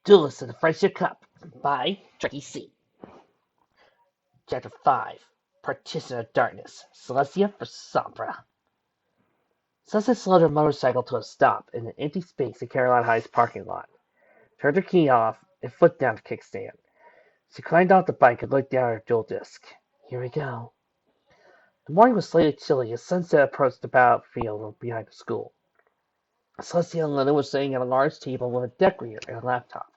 Duelist in the Friendship Cup by Jackie C. Chapter 5 Partition of Darkness Celestia vs Sombra. Sunset slowed her motorcycle to a stop in an empty space in Caroline High's parking lot, turned her key off, and flipped down the kickstand. She climbed off the bike and looked down at her dual disc. Here we go. The morning was slightly chilly as sunset approached the battlefield behind the school. Celestia and Lena were sitting at a large table with a deck reader and a laptop.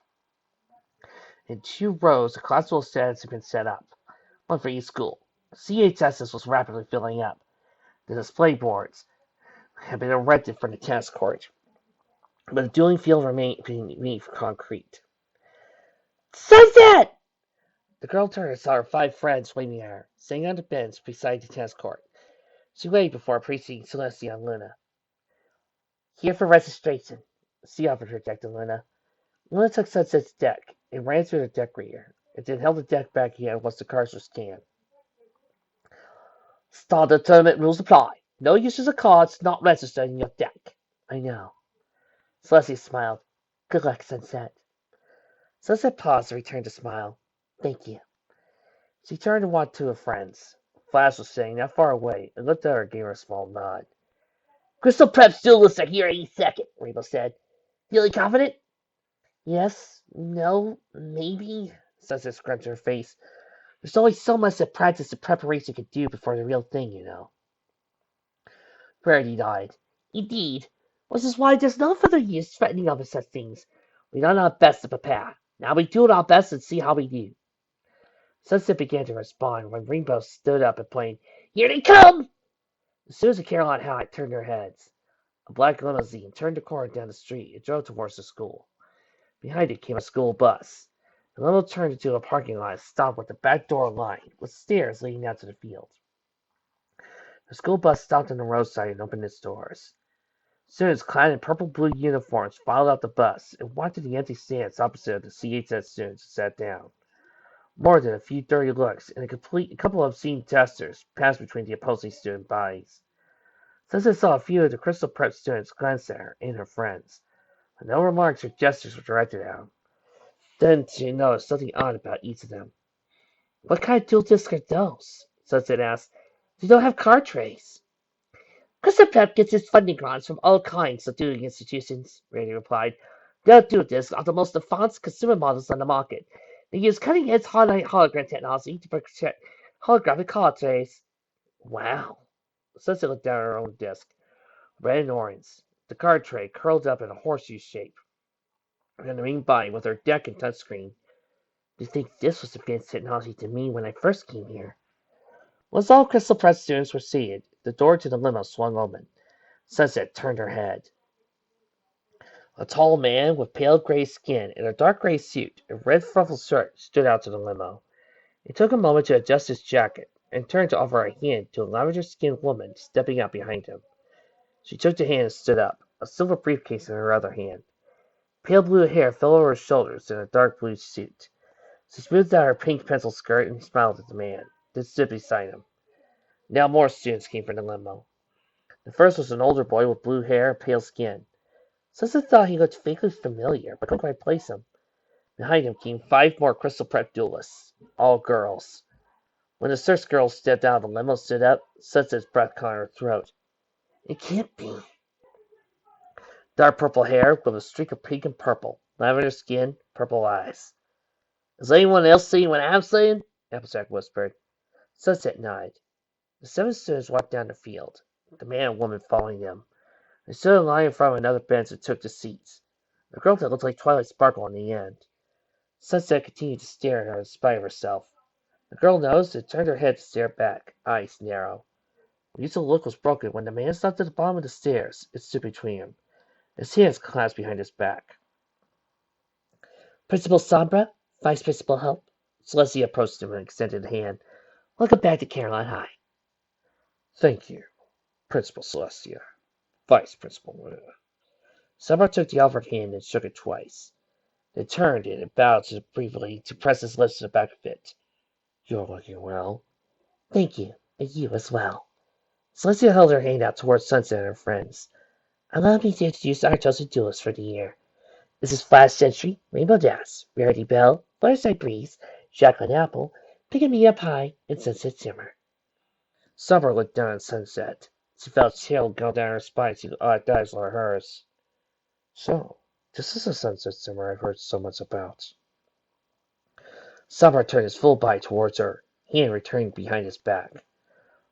In 2 rows, the classical stands had been set up, one for each school. CHS's was rapidly filling up. The display boards had been erected for the tennis court, but the dueling field remained beneath concrete. Sunset! The girl turned and saw her 5 friends waving at her, sitting on the bench beside the tennis court. She waved before preceding Celestia and Luna. Here for registration, she offered her deck to Luna. Luna took Sunset's deck and ran through the deck reader, and then held the deck back again once the cards were scanned. Standard tournament rules apply. No uses of cards not registered in your deck. I know. Celestia smiled. Good luck, Sunset. Sunset paused and returned the smile. Thank you. She turned and walked to her friends. Flash was sitting not far away and looked at her and gave her a small nod. Crystal Prep Duelist are here any second, Rainbow said. Feeling confident? Yes, no, maybe, Sunset scrunched her face. There's always so much that practice and preparation can do before the real thing, you know. Verity died. Indeed, which is why there's no further use threatening of such things. We've done our best to prepare. Now we do our best and see how we do. Sunset began to respond when Rainbow stood up and plain, Here they come! As soon as the Caroline High turned their heads, a black limousine turned the corner down the street and drove towards the school. Behind it came a school bus. The limo turned into a parking lot and stopped with the back door lined, with stairs leading out to the field. The school bus stopped on the roadside and opened its doors. Students clad in purple-blue uniforms filed out the bus and walked to the empty stands opposite of the CHS students and sat down. More than a few dirty looks and a couple of obscene gestures passed between the opposing student bodies. Sunset saw a few of the Crystal Prep students glance at her and her friends, but no remarks or gestures were directed at them. Then she noticed something odd about each of them. What kind of dual discs are those? Sunset asked. They don't have card trays. Crystal Prep gets its funding grants from all kinds of dueling institutions, Randy replied. Their dual discs are the most advanced consumer models on the market. They use cutting-edge hologram technology to project holographic card trays. Wow. Sunset looked down at her own disc, red and orange, the card tray curled up in a horseshoe shape, and the ring body with her deck and touchscreen. Do you think this was advanced technology to me when I first came here? Once all Crystal Prep students were seated, the door to the limo swung open. Sunset turned her head. A tall man with pale gray skin in a dark gray suit and red ruffled shirt stood out to the limo. He took a moment to adjust his jacket and turned to offer a hand to a lavender-skinned woman stepping out behind him. She took the hand and stood up, a silver briefcase in her other hand. Pale blue hair fell over her shoulders in a dark blue suit. She smoothed out her pink pencil skirt and smiled at the man, then stood beside him. Now more students came from the limo. The first was an older boy with blue hair and pale skin. Sunset thought he looked vaguely familiar, but couldn't quite place him. Behind him came 5 more Crystal Prep duelists, all girls. When the first girl stepped out of the limo stood up, Sunset's breath caught in her throat. It can't be. Dark purple hair with a streak of pink and purple, lavender skin, purple eyes. Is anyone else seeing what I'm seeing? Applejack whispered. Sunset nodded. The 7 students walked down the field, the man and woman following them. They stood in line in front of another bench and took the seats. A girl that looked like Twilight Sparkle in the end. Sunset continued to stare at her in spite of herself. The girl noticed and turned her head to stare back, eyes narrow. The usual look was broken when the man stopped at the bottom of the stairs and stood between him, his hands clasped behind his back. Principal Sombra, Vice Principal Help. Celestia approached him and extended a hand. Welcome back to Caroline High. Thank you, Principal Celestia. Vice Principal Luna. Sombra took the offered hand and shook it twice. Then turned it and bowed briefly to press his lips to the back of it. You're looking well. Thank you, and you as well. Celestia held her hand out towards Sunset and her friends. Allow me to introduce our chosen duelist for the year. This is Flash Sentry, Rainbow Dash, Rarity Bell, Butterside Breeze, Chocolate Apple, Pick Me Up High, and Sunset Simmer. Summer looked down at Sunset. She felt a chill go down her spine to eyes like hers. So, this is the Sunset Simmer I've heard so much about. Summer turned his full body towards her, hand returning behind his back.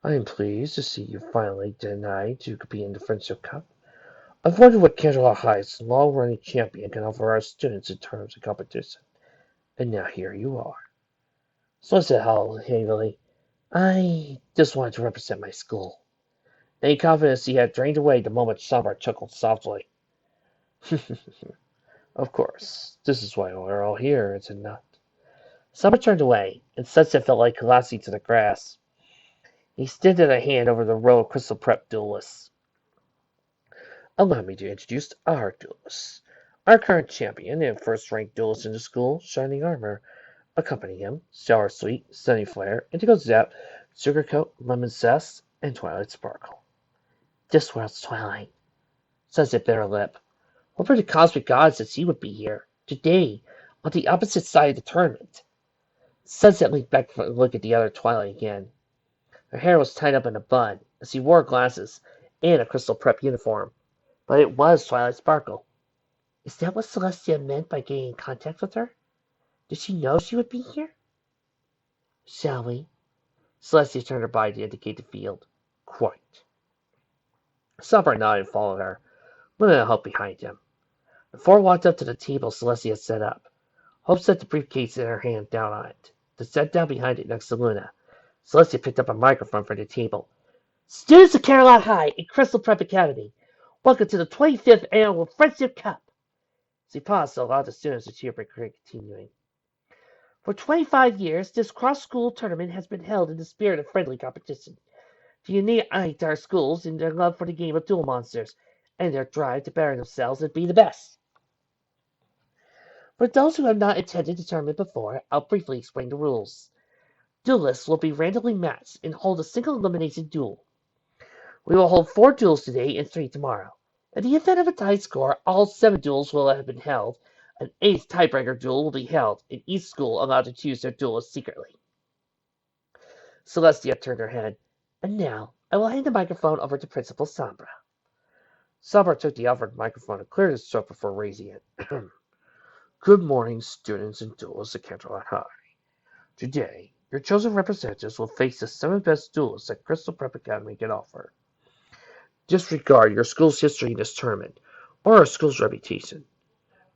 I am pleased to see you finally denied to compete in the Friendship Cup. I've wondered what Candlelight High's long-running champion can offer our students in terms of competition. And now here you are. Sunset howled heavily. I just wanted to represent my school. Any confidence he had drained away the moment Summer chuckled softly. Of course, this is why we're all here, is it not? Summer turned away, and Sunset felt like collapsing to the grass. He extended a hand over the row of crystal prep duelists. Allow me to introduce our duelists. Our current champion and first-ranked duelist in the school, Shining Armor. Accompany him, Sour Sweet, Sunny Flare, Indigo Zap, Sugarcoat, Lemon Zest, and Twilight Sparkle. This world's Twilight. Sunset bit her lip. What were the cosmic gods that she would be here, today, on the opposite side of the tournament? Sunset leaned back to look at the other Twilight again. Her hair was tied up in a bun, and she wore glasses and a crystal prep uniform. But it was Twilight Sparkle. Is that what Celestia meant by getting in contact with her? Did she know she would be here? Shall we? Celestia turned her body to indicate the field. Quite. Sombra nodded and followed her, Luna helped behind him. The four walked up to the table Celestia had set up. Hope set the briefcase in her hand down on it, then sat down behind it next to Luna. Celestia picked up a microphone from the table. Students of Caroline High and Crystal Prep Academy, welcome to the 25th Annual Friendship Cup. She paused to allow the students to cheer, but continuing. For 25 years, this cross-school tournament has been held in the spirit of friendly competition, to unite our schools in their love for the game of duel monsters, and their drive to better themselves and be the best. For those who have not attended the tournament before, I'll briefly explain the rules. Duelists will be randomly matched and hold a single elimination duel. We will hold 4 duels today and 3 tomorrow. In the event of a tie score, all 7 duels will have been held. An 8th tiebreaker duel will be held, and each school allowed to choose their duelist secretly. Celestia turned her head. And now, I will hand the microphone over to Principal Sombra. Sombra took the offered microphone and cleared his throat before raising it. Good morning, students and duelists at Canterlot High. Today, your chosen representatives will face the 7 best duelists that Crystal Prep Academy can offer. Disregard your school's history in this tournament, or our school's reputation,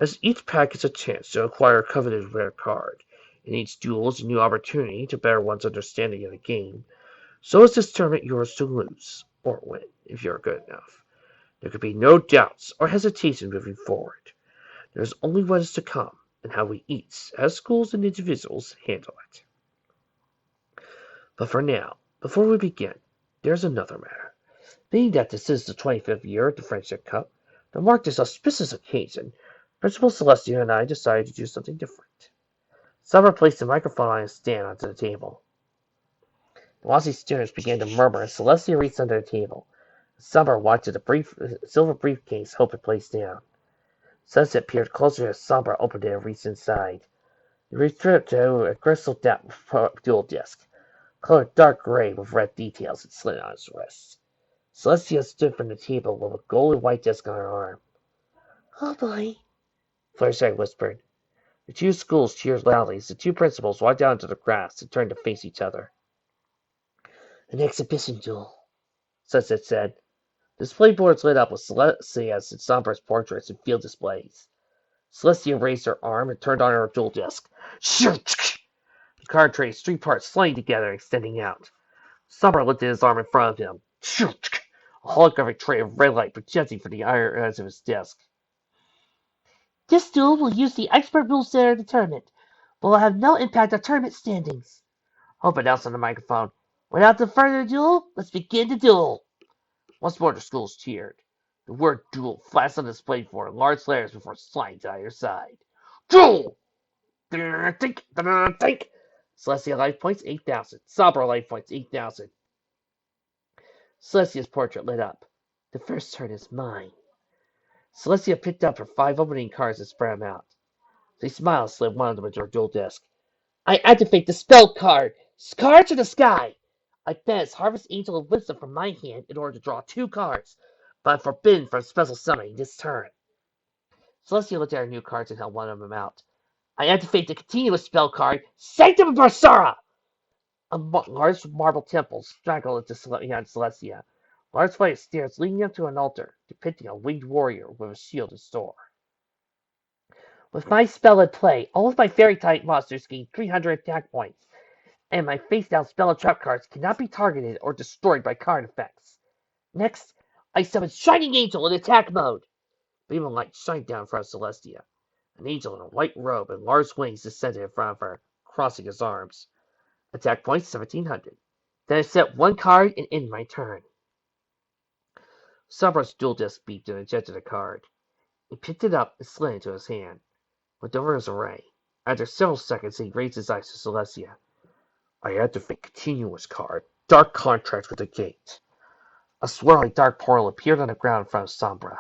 as each pack is a chance to acquire a coveted rare card, and each duel is a new opportunity to better one's understanding of the game. So is this tournament yours to lose, or win, if you are good enough. There could be no doubts or hesitation moving forward. There is only what is to come, and how we each, as schools and individuals, handle it. But for now, before we begin, there is another matter. Being that this is the 25th year of the Friendship Cup, to mark this auspicious occasion, Principal Celestia and I decided to do something different. Summer placed the microphone on his stand onto the table. The Wazzy students began to murmur as Celestia reached under the table. Summer watched the silver briefcase Hope had placed down. Sunset peered closer as Sombra opened it and reached inside. He retrieved to a crystal depth dual disc, colored dark gray with red details that slid on his wrists. Celestia stood from the table with a gold and white disc on her arm. Oh boy, Fluttershy whispered. The 2 schools cheered loudly as the 2 principals walked out into the grass and turned to face each other. An exhibition duel, Sunset said. The display boards lit up with Celestia's and Sombra's portraits and field displays. Celestia raised her arm and turned on her dual disc. Shoot! The card trays 3 parts sliding together and extending out. Sombra looked at his arm in front of him. Shoot! A holographic tray of red light projecting from the iron edge of his disc. This duel will use the expert rules center of the tournament, but will have no impact on tournament standings. Hope announced on the microphone. Without the further ado, let's begin the duel. Once more the schools cheered. The word duel flashed on the display board in large letters before sliding to either side. Duel! Think! Celestia life points 8,000. Sombra life points 8,000. Celestia's portrait lit up. The first turn is mine. Celestia picked up her 5 opening cards and spread them out. She smiled and slid one of them into her duel disc. I activate the spell card! Cards to the sky! I banish Harvest Angel of Wisdom from my hand in order to draw 2 cards, but I'm forbidden from special summoning this turn. Celestia looked at her new cards and held one of them out. I activate the continuous spell card, Sanctum of Barsara! A large marble temple straggled behind Celestia. Large flight of stairs leading up to an altar, depicting a winged warrior with a shield and sword. With my spell in play, all of my fairy-type monsters gain 300 attack points, and my face-down spell and trap cards cannot be targeted or destroyed by card effects. Next, I summon Shining Angel in attack mode. Beam of light shined down in front of Celestia. An angel in a white robe and large wings descended in front of her, crossing his arms. Attack points 1700. Then I set 1 card and end my turn. Sombra's duel disc beeped and ejected a card. He picked it up and slid it into his hand. Went over his array. After several seconds, he raised his eyes to Celestia. I activate continuous card. Dark contract with the gate. A swirling dark portal appeared on the ground in front of Sombra.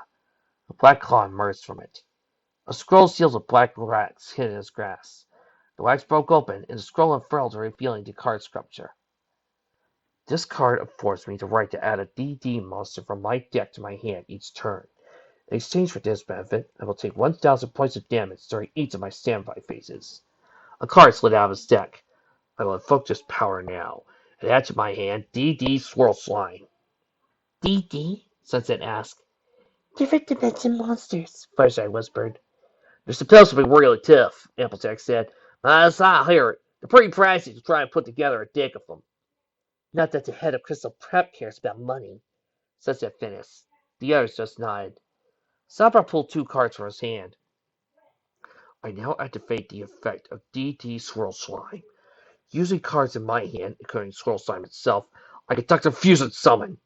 A black claw emerged from it. A scroll sealed with black wax hid in its grass. The wax broke open, and the scroll unfurled, revealing the card sculpture. This card affords me the right to add a DD monster from my deck to my hand each turn. In exchange for this benefit, I will take 1,000 points of damage during each of my standby phases. A card slid out of his deck. I will invoke this power now, and add to my hand DD Swirl Slime. DD? Sunset asked. Different dimension monsters, Fireside whispered. They're supposed to be really tough, Applejack said. But I hear it. They're pretty pricey to try and put together a deck of them. Not that the head of Crystal Prep cares about money, Sunset finished. The others just nodded. Sombra pulled 2 cards from his hand. I now activate the effect of DD Swirl Slime. Using cards in my hand, including Swirl Slime itself, I conduct a fusion summon.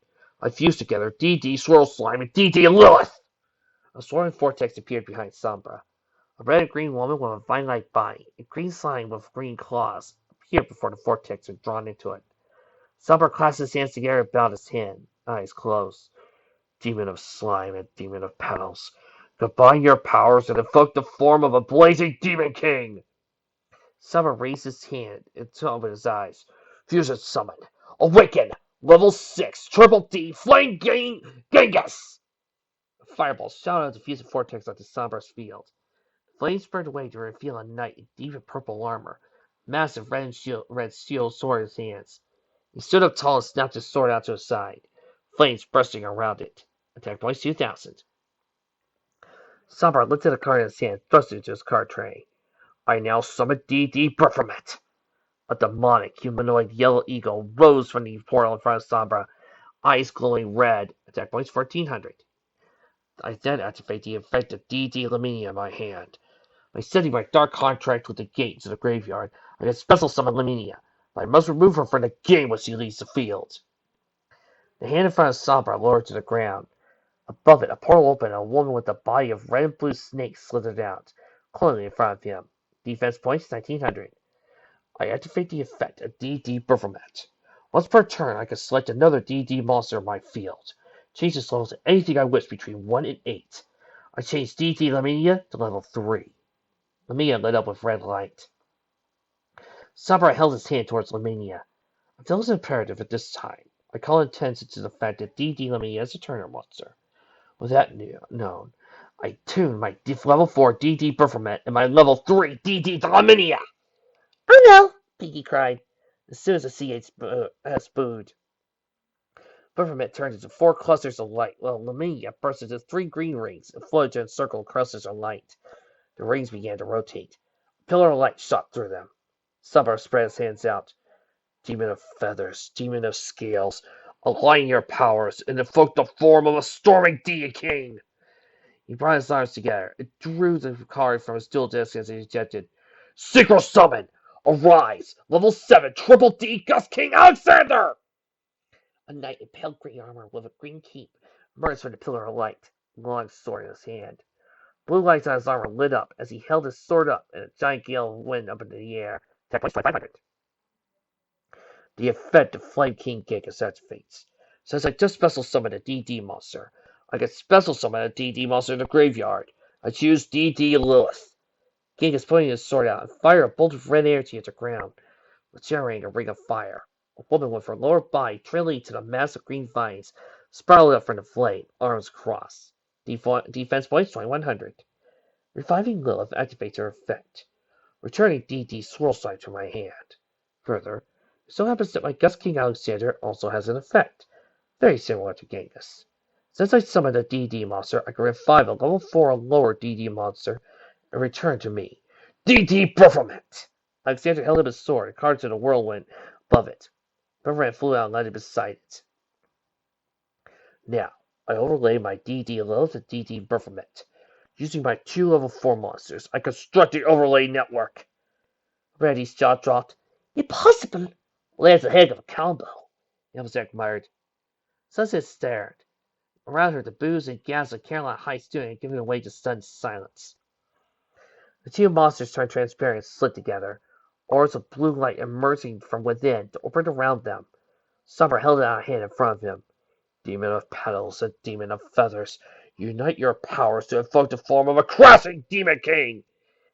I fuse together DD Swirl Slime and DD Lilith. A swirling vortex appeared behind Sombra. A red and green woman with a vine-like body, and green slime with green claws, appeared before the vortex and drawn into it. Sombra clasped his hands together and bowed his head, eyes closed. Demon of slime and demon of petals, combine your powers and invoke the form of a blazing demon king. Sombra raised his hand and opened his eyes. Fusion summon. Awaken! Level 6, Triple D, Flame Genghis! A fireball shot out of the fusing vortex onto Sombra's field. Flames burned away to reveal a knight in deep purple armor, massive red steel sword in his hands. He stood up tall and snapped his sword out to his side, flames bursting around it. Attack points 2000. Sombra lifted a card in his hand, thrust it into his card tray. I now summon DD Baphomet. A demonic humanoid yellow eagle rose from the portal in front of Sombra, eyes glowing red. Attack points 1400. I then activate the effect of DD Laminia in my hand. By setting my dark contract with the gate into the graveyard, I can special summon Laminia, but I must remove her from the game when she leaves the field. The hand in front of Sombra lowered to the ground. Above it, a portal opened and a woman with a body of red and blue snakes slithered out, closing in front of him. Defense points 1900. I activate the effect of DD Baphomet. Once per turn, I can select another DD monster in my field. Change this level to anything I wish between 1 and 8. I change DD Laminia to level 3. Laminia lit up with red light. Sombra held his hand towards Laminia. Until it's imperative at this time, I call attention to the fact that DD Laminia is a turner monster. With that known, I tune my level 4 DD Baphomet and my level 3 DD Laminia. Oh no! Pinky cried, as soon as the CH booed. Baphomet turned into 4 clusters of light, while Laminia burst into 3 green rings and floated to encircle clusters of light. The rings began to rotate. A pillar of light shot through them. Sombra spread his hands out. Demon of feathers, demon of scales, align your powers and invoke the form of a storming demon king. He brought his arms together and drew the card from his dual disc as he ejected. Synchro summon! Arise! Level 7, Triple D, Gus King Alexander! A knight in pale green armor with a green cape emerged from the pillar of light, a long sword in his hand. Blue lights on his armor lit up as he held his sword up and a giant gale of wind up into the air. Attack points 500. The effect of Flame King Genghis activates. Since I just special summoned a DD monster, I can special summon a DD monster in the graveyard. I choose DD Lilith. Genghis pointing his sword out and fire a bolt of red energy at the ground, generating a ring of fire. A woman with her lower body trailing to the mass of green vines spiraled up from the flame, arms crossed. Defense points 2100. Reviving Lilith activates her effect, returning DD Swirl Side to my hand. Further, it so happens that my Gust King Alexander also has an effect, very similar to Genghis. Since I summoned a DD monster, I can revive a level 4 or lower DD monster and return to me. DD Bufferment! Alexander held up his sword and carved in a whirlwind above it. Bufferment flew out and landed beside it. Now, I overlay my DD Lilith and DD Bufferment. Using my 2 level 4 monsters, I construct the overlay network. Randy's jaw dropped. Impossible! Well, that's a heck of a combo, Yamazak admired. Sunset stared. Around her, the boos and gasps of Caroline Heights doing and giving way to stunned silence. The 2 monsters turned transparent and slid together, auras of blue light emerging from within to orbit around them. Sombra held out a hand in front of him. Demon of petals and demon of feathers, unite your powers to invoke the form of a crashing demon king!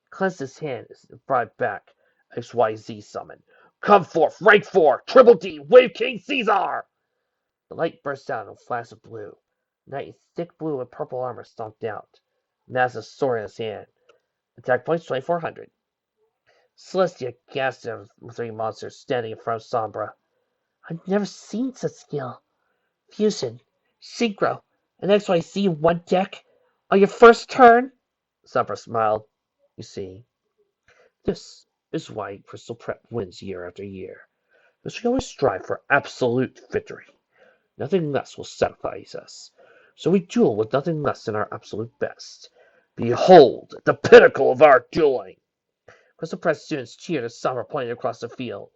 Cleansed his hand and brought back XYZ summon. Come forth, rank 4, Triple D, Wave King Caesar! The light burst out in a flash of blue. Knight in thick blue and purple armor stomped out, massive sword in his hand. Attack points 2400. Celestia gasped at the 3 monsters standing in front of Sombra. I've never seen such skill. Fusion, Synchro, and XYZ in one deck? On your first turn? Sombra smiled. You see, this is why Crystal Prep wins year after year. Because we always strive for absolute victory. Nothing less will satisfy us. So we duel with nothing less than our absolute best. Behold, the pinnacle of our dueling! Crystal Prep students cheered as Sombra pointed across the field.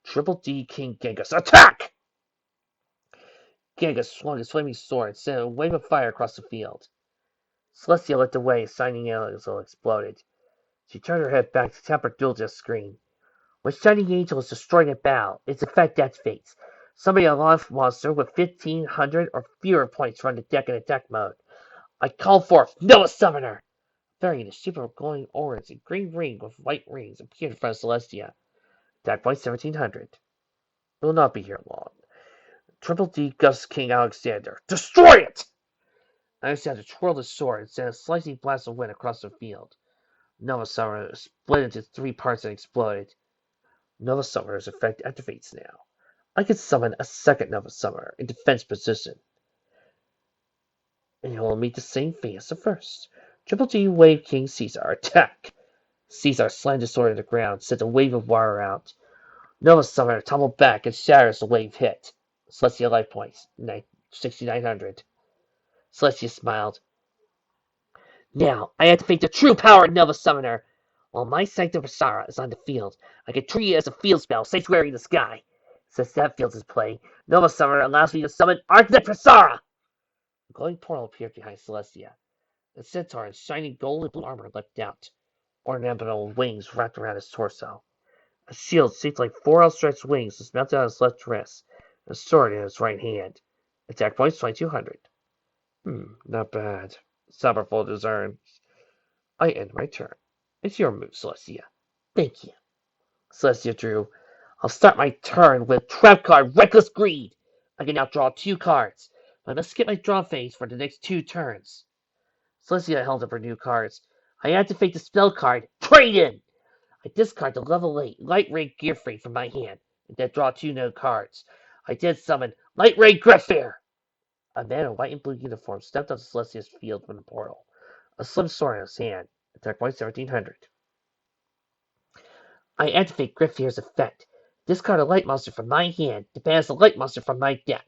Triple D King Genghis, attack! Genghis swung his flaming sword and sent a wave of fire across the field. Celestia looked away as Shining Angel exploded. She turned her head back to tap her dual disc screen. When Shining Angel is destroyed in battle, its effect activates. Somebody a life monster with 1500 or fewer points from the deck in attack mode. I call forth Noah Summoner! Varying the shape of glowing orange and green ring with white rings appeared in front of Celestia. Attack point 1700. It will not be here long. Triple D Gust King Alexander. Destroy it! Alexander twirled his sword and sent a slicing blast of wind across the field. Nova Summoner split into 3 parts and exploded. Nova Summoner's effect activates now. I can summon a second Nova Summoner in defense position. And he will meet the same fate as the first. Triple G Wave King Caesar, attack! Caesar slammed his sword to the ground, sent a wave of wire out. Nova Summoner tumbled back and shattered as the wave hit. Celestia life points, 6900. Celestia smiled. Now, I activate the true power of Nova Summoner. While my Sanctum Prassara is on the field, I can treat it as a field spell, sanctuary in the sky. Since that field is playing, Nova Summoner allows me to summon Arctic Prassara! A glowing portal appeared behind Celestia. The centaur in shining gold and blue armor leapt out, ornamental wings wrapped around his torso. A shield shaped like 4 outstretched wings was mounted on his left wrist, and a sword in his right hand. Attack points 2200. Not bad. Sombra folded his arms. I end my turn. It's your move, Celestia. Thank you. Celestia drew. I'll start my turn with trap card Reckless Greed. I can now draw 2 cards, but I must skip my draw phase for the next 2 turns. Celestia held up her new cards. I activate the spell card Trade In. I discard the level 8 Light Ray Gear Free from my hand, and then draw 2 no cards. I did summon Light Ray Griffair. A man in white and blue uniform stepped onto Celestia's field from the portal, a slim sword in his hand. Attack point 1700. I activate Griffair's effect. Discard a light monster from my hand to banish a light monster from my deck.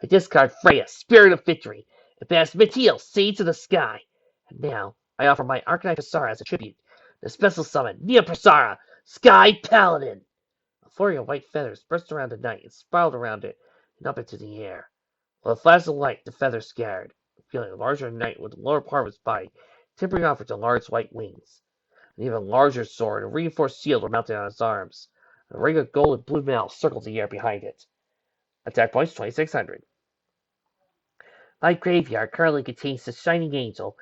I discard Freya, Spirit of Victory, and banish Mateel, Seeds of the Sky. And now, I offer my Arcanine Prassara as a tribute. The special summon, Nia Prassara, Sky Paladin. A flurry of white feathers burst around the night and spiraled around it and up into the air. With a flash of light, the feathers scattered, feeling a larger knight with the lower part of his body tipping off into large white wings. An even larger sword and reinforced shield were mounted on his arms. A ring of gold and blue metal circled the air behind it. Attack points 2600. My graveyard currently contains the Shining Angel,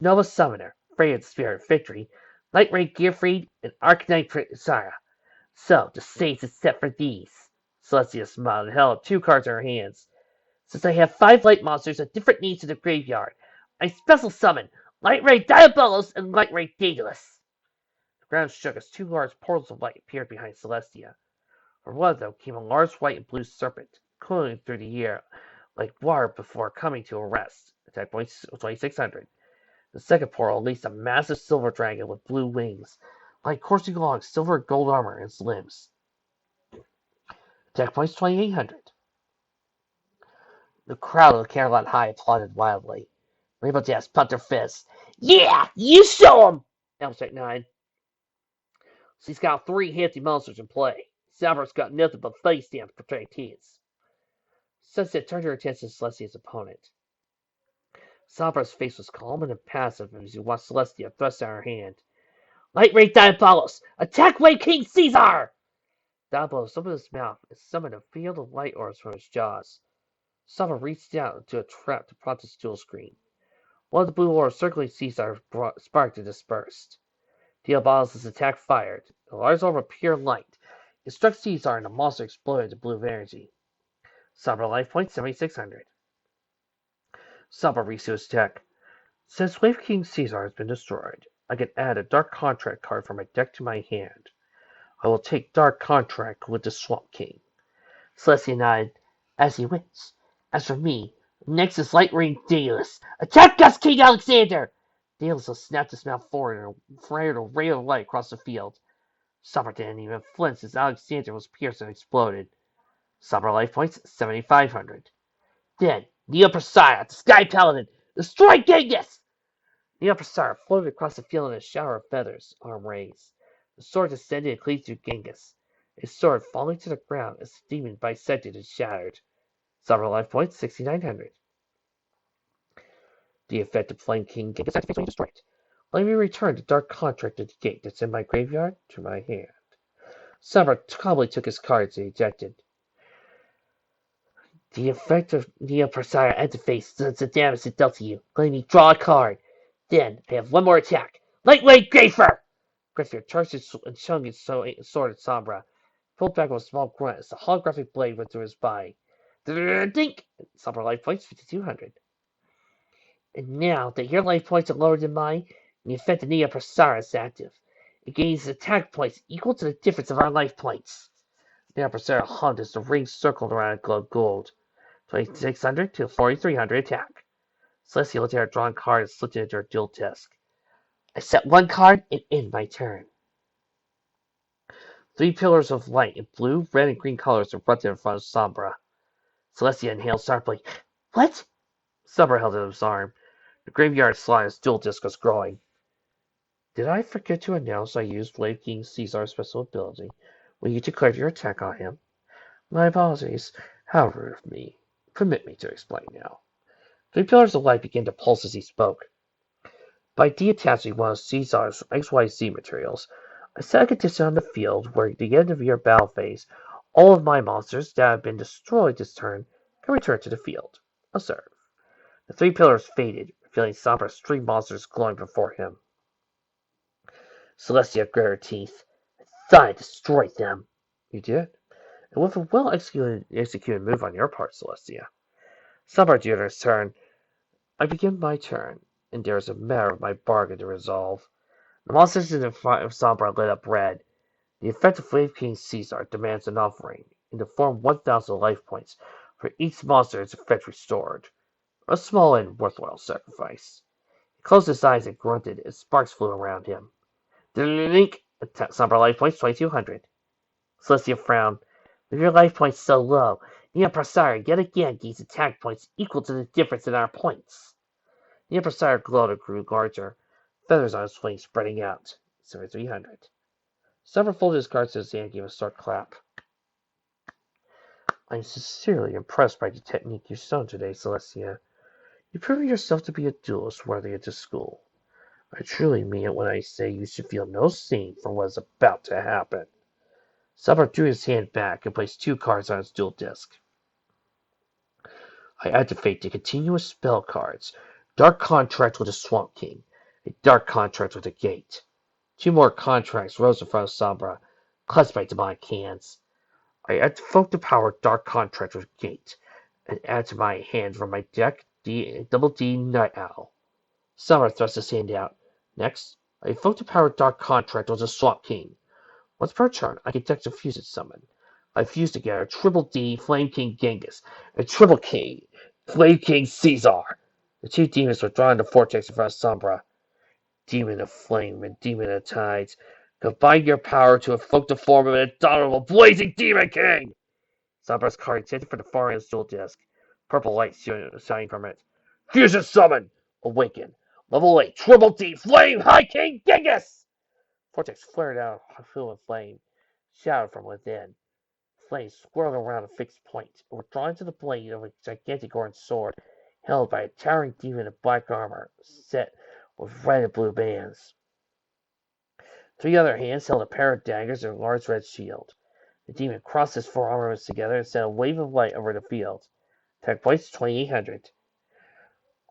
Nova Summoner, Freya's Spirit of Victory, Light Ray Gearfried, and Arcanine Sarah. So, the stage is set for these. Celestia smiled and held 2 cards in her hands. Since I have 5 light monsters of different needs in the graveyard, I special summon Light Ray Diabolos and Light Ray Duelist. The ground shook as 2 large portals of light appeared behind Celestia. From one of them came a large white and blue serpent, coiling through the air like water before coming to a rest. Attack points 2600. The second portal released a massive silver dragon with blue wings, like coursing along silver and gold armor in its limbs. Attack points 2800. The crowd of Caroline High applauded wildly. Rainbow Dash pumped her fist. Yeah, you show 'em! Abstract 9. She's got 3 hefty monsters in play. Sombra's got nothing but face stamps to protect his. Sunset turned her attention to Celestia's opponent. Sombra's face was calm and impassive as he watched Celestia thrust out her hand. Light Ray Diabolos! Attack Wave King Caesar! Diabolos opened his mouth and summoned a field of light orbs from his jaws. Sombra reached out into a trap to prompt his duel screen. One of the blue orbs circling Caesar sparked and dispersed. Diabolos' attack fired. A large orb of pure light. It struck Caesar and the monster exploded into blue energy. Sombra life point 7600. Sombra reached to his deck. Since Wave King Caesar has been destroyed, I can add a Dark Contract card from my deck to my hand. I will take Dark Contract with the Swamp King. Celestia nodded as he wins. As for me, next is Light Ray Duelist. Attack us, King Alexander! Duelist snapped his mouth forward and fired a ray of light across the field. Sombra didn't even flinch as Alexander was pierced and exploded. Sombra life points 7500. Then, Neo Prasaya, the Sky Paladin, destroy Genghis! Neo Prasaya floated across the field in a shower of feathers, arm raised. The sword descended and cleaved through Genghis, his sword falling to the ground as the demon bisected and shattered. Sombra life points 6900. The effect of Flame King Genghis activates when you destroy it. Let me return the Dark Contract to the gate that's in my graveyard to my hand. Sombra calmly took his cards and ejected. The effect of Neo Prasaya activates the damage it dealt to you, letting me draw a card. Then, I have one more attack. Lightweight Grafer! Grafer charged and swung his sword at Sombra, pulled back with a small grunt as the holographic blade went through his body. Dink! Sombra life points 5200. And now that your life points are lower than mine, the effect of Neo Prasaya is active. It gains attack points equal to the difference of our life points. Neo Prasaya hummed as the ring circled around and glowed gold. 2600 to 4300 attack. Celestia looked at her drawn card and slipped it into her duel desk. I set one card and end my turn. 3 pillars of light in blue, red, and green colors erupted in front of Sombra. Celestia inhaled sharply. What? Sombra held out his arm. The graveyard slide's duel disc was growing. Did I forget to announce I used Wave King Caesar's special ability when you declared your attack on him? My apologies. How rude of me. Permit me to explain now. 3 pillars of light began to pulse as he spoke. By detaching one of Caesar's XYZ materials, I set a condition on the field where at the end of your battle phase, all of my monsters that have been destroyed this turn can return to the field. Observe. The 3 pillars faded, revealing Sombra's 3 monsters glowing before him. Celestia grit her teeth. I thought I destroyed them. You did. And with a well-executed move on your part, Celestia. Sombra drew her turn. I begin my turn, and there is a matter of my bargain to resolve. The monsters in front of Sombra lit up red. The effect of Wave King Caesar demands an offering, in the form of 1,000 life points, for each monster's effect restored. A small and worthwhile sacrifice. He closed his eyes and grunted as sparks flew around him. Link! Sombra life points 2200. Celestia frowned. With your life points so low, Neo Prasaya yet again gains attack points equal to the difference in our points. Neo Prasaya glowed and grew larger, feathers on his wings spreading out. 7300. Sombra folded his cards to his hand and gave a short clap. I am sincerely impressed by the technique you've shown today, Celestia. You've proven yourself to be a duelist worthy of this school. I truly mean it when I say you should feel no shame for what is about to happen. Sombra drew his hand back and placed 2 cards on his duel disc. I activate the continuous spell cards. Dark Contract with a Swamp King. A Dark Contract with a Gate. 2 more contracts rose in front of Sombra, clutched by demonic hands. I invoke the power Dark Contract with Gate, and add to my hand from my deck Double D Night Owl. Sombra thrusts his hand out. Next, I invoke the power Dark Contract with a Swamp King. Once per turn, I can deck the Fuse summon. I fuse together Triple D Flame King Genghis and Triple King Flame King Caesar. The 2 demons withdraw into the vortex in front of Sombra. Demon of Flame and Demon of Tides, combine your power to evoke the form of an indomitable blazing Demon King! Sombra's card intended for the far end's dual disc. Purple light shining from it. Fusion summon! Awaken. Level 8 Triple D Flame High King Genghis! Vortex flared out, filled with flame. Shouted from within. Flames swirled around a fixed point and were drawn to the blade of a gigantic orange sword, held by a towering demon in black armor, set with red and blue bands. 3 other hands held a pair of daggers and a large red shield. The demon crossed his 4 arms together and sent a wave of light over the field. Attack points 2800.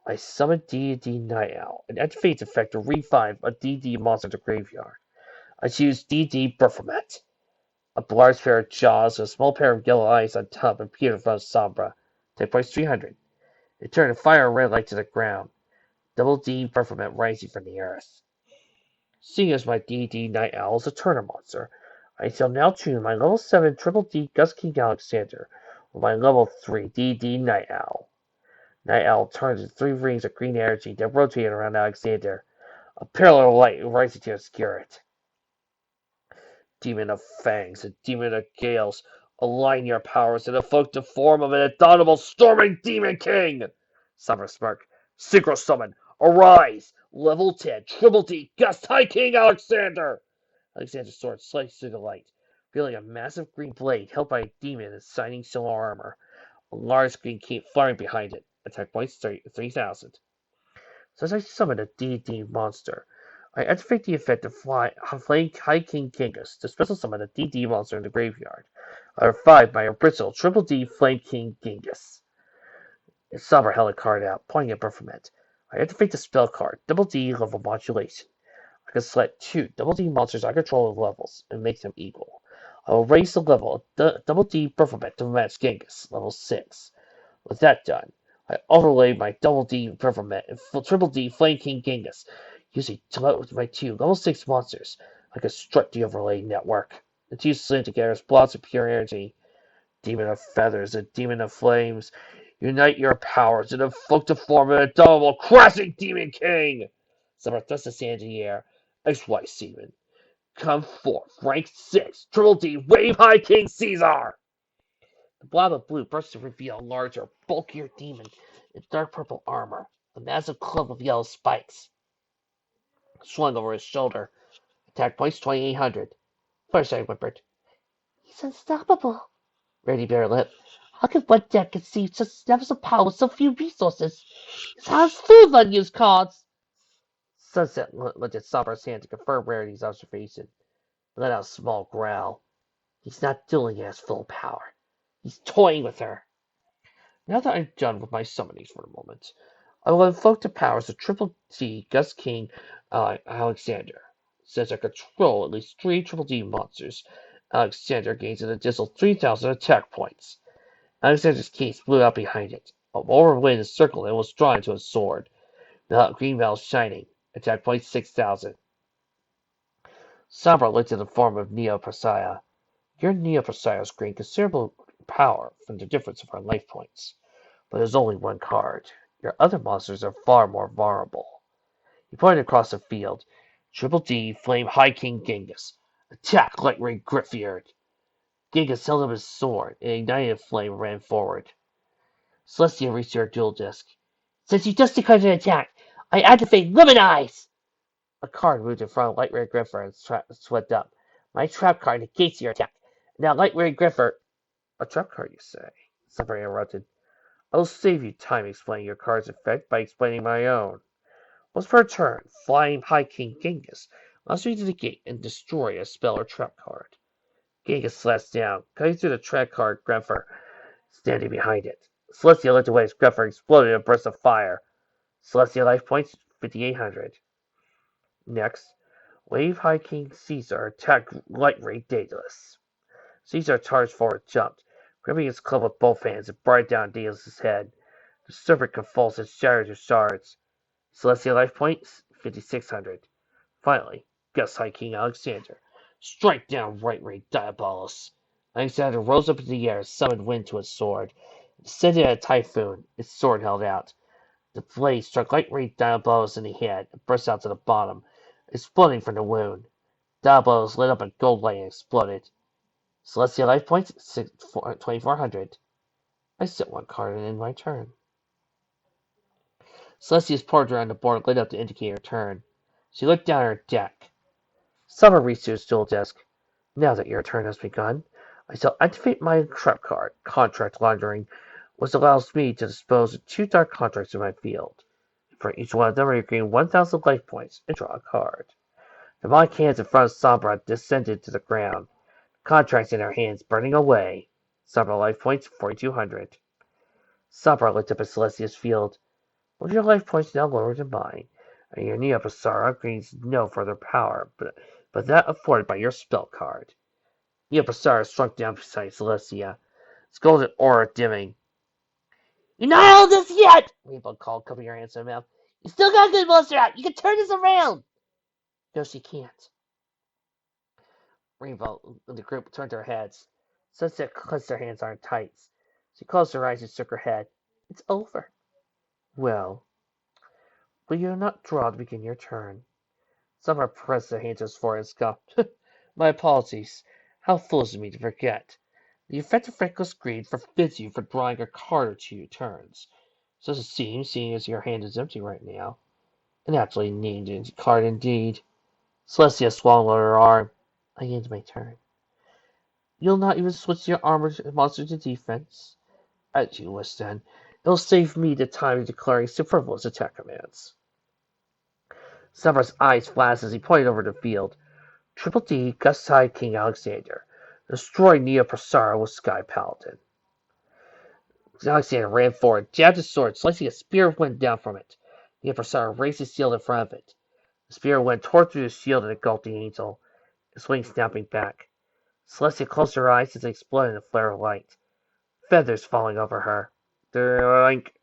I summon D&D Night Owl and activate its effect to revive a D&D monster to graveyard. I choose D&D Baphomet. A large pair of jaws with a small pair of yellow eyes on top appeared in front of Sombra. Attack points 300. It turned a fire red light to the ground. Double D Baphomet rising from the earth. Seeing as my D&D Night Owl is a Turner monster, I shall now tune my level 7 Triple D Gus King Alexander with my level 3 D&D Night Owl. Night Owl turns into 3 rings of green energy that rotate around Alexander. A parallel light rising to obscure it. Demon of Fangs and Demon of Gales, align your powers and evoke the form of an indomitable storming Demon King! Summer Smirk. Synchro Summon. Arise! Level 10 Triple D Gust High King Alexander! Alexander's sword slices through the light, revealing a massive green blade held by a demon in shining silver armor. A large green cape flying behind it. Attack points 3000. Since I summon a D&D monster, I activate the effect of Flame High King Genghis to special summon a D&D monster in the graveyard. I revive my original Triple D Flame King Genghis. Sombra held a card out, pointing at Baphomet. I activate the spell card, Double D Level Modulation. I can select 2 Double D monsters I control at levels and make them equal. I will raise the level of Double D Baphomet to match Genghis, level 6. With that done, I overlay my Double D Baphomet and Triple D Flame King Genghis. Using my 2 level 6 monsters, I construct the overlay network. The 2 slam together as blobs of pure energy. Demon of Feathers and Demon of Flames, unite your powers and evoke the form of an indomitable crashing Demon King! Summer thrusts his hand in the air. Ice-White Seaman. Come forth, rank 6, Triple D Wave High King Caesar! The blob of blue bursts to reveal a larger, bulkier demon in dark purple armor, a massive clump of yellow spikes swung over his shoulder. Attack points 2800. Fireside whimpered. He's unstoppable. Ready Bear Lip. How can one deck conceive such levels of power with so few resources? His house full of unused cards. Sunset looked at Sombra's hand to confirm Rarity's observation. Let out a small growl. He's not dueling at his full power. He's toying with her. Now that I'm done with my summonings for the moment, I will invoke the powers of Triple D Gus King Alexander. Since I control at least 3 Triple D monsters, Alexander gains an additional 3000 attack points. Alexander's case blew out behind it. A whirlwind circled and was drawn into a sword. The green veil shining. Attack points 6000. Sombra looked at the form of Neo Persea. Your Neo Persea's gained considerable power from the difference of our life points, but there's only one card. Your other monsters are far more vulnerable. He pointed across the field. Triple D Flame High King Genghis. Attack Light Ray Griffiard. Genghis held up his sword, and ignited flame ran forward. Celestia reached her duel disc. Since you just declared an attack, I activate Luminize! A card moved in front of Light Ray Griffiard and swept up. My trap card negates your attack. Now Light Ray Griffiard. A trap card, you say? Somebody interrupted. I'll save you time explaining your card's effect by explaining my own. Once per turn, Flying High King Genghis allows you to negate and destroy a spell or trap card. Genghis slashed down, cutting through the trap card Greffer, standing behind it. Celestia looked away as Gruffer exploded in a burst of fire. Celestia life points, 5,800. Next, Wave High King Caesar attacked Light Ray Daedalus. Caesar charged forward, jumped, gripping his club with both hands and brought down Daedalus' head. The serpent convulsed and shattered to shards. Celestia life points, 5,600. Finally, Gus High King Alexander. Strike down Right Ray Diabolus. Alexander rose up in the air, summoned wind to his sword. Descended at a typhoon, its sword held out. The blade struck Light Ray Diabolus in the head and burst out to the bottom, exploding from the wound. Diabolus lit up a gold light and exploded. Celestia life points, 2,400. I set one card and end my turn. Celestia's pointer on the board lit up to indicate her turn. She looked down at her deck. Summer reached to his duel desk. Now that your turn has begun, I shall activate my trap card, Contract Laundering, which allows me to dispose of 2 dark contracts in my field. For each one of them, I gain 1,000 life points and draw a card. The mock hands in front of Sombra descended to the ground, contracts in her hands burning away. Sombra life points, 4,200. Sombra looked up at Celestia's field. With your life points now lower than mine, and your Neopasara gains no further power, but that afforded by your spell card. Neopasara shrunk down beside Celestia, its golden aura dimming. "You're not out of this yet!" Rainbow called, covering her hands in her mouth. "You still got a good monster out! You can turn this around!" "No, she can't." Rainbow and the group turned their heads. Sunset clenched her hands on her tights. She closed her eyes and shook her head. "It's over." "Well, will you not draw to begin your turn?" Summer pressed her hand to his forehead and scoffed. "My apologies. How foolish of me to forget. The effect of reckless greed forbids you from drawing a card or 2 turns. So it seems, seeing as your hand is empty right now. An aptly named card indeed." Celestia swallowed her arm. "I end my turn." "You'll not even switch your armored monster to defense?" "As you wish, then. It'll save me the time of declaring superfluous attack commands." Summer's eyes flashed as he pointed over the field. Triple D, Gus High King Alexander. Destroy Neopasara with Sky Paladin. Alexander ran forward, jabbed his sword, slicing a spear of wind down from it. Neopasara raised his shield in front of it. The spear of wind tore through the shield and engulfed the angel, his wings snapping back. Celestia closed her eyes as they exploded in a flare of light. Feathers falling over her. Drink.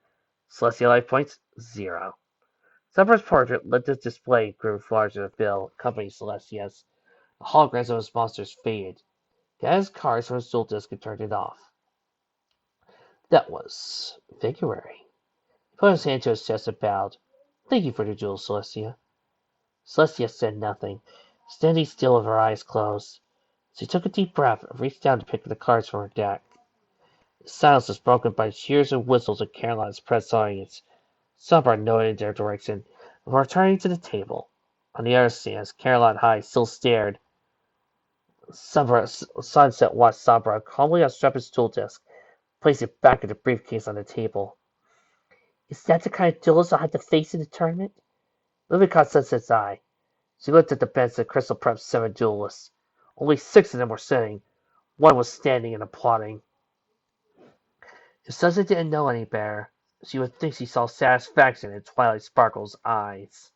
Celestia life points, 0. Summer's portrait lit the display grew larger to fill, accompanying Celestia's. The holograms of his monsters faded. He got his cards from his duel disk and turned it off. That was February. He put his hand to his chest and bowed. "Thank you for the duel, Celestia." Celestia said nothing, standing still with her eyes closed. She took a deep breath and reached down to pick the cards from her deck. The silence was broken by cheers and whistles of Caroline's press audience. Sombra nodded in their direction before returning to the table. On the other stands, Caroline High still stared. Sunset watched Sombra calmly unstrap his tool desk, place it back in the briefcase on the table. "Is that the kind of duelist I'll have to face in the tournament?" Livy caught Sunset's eye. She looked at the bench that Crystal prepped 7 duelists. Only 6 of them were sitting. 1 was standing and applauding. If Sunset didn't know any better, she would think she saw satisfaction in Twilight Sparkle's eyes.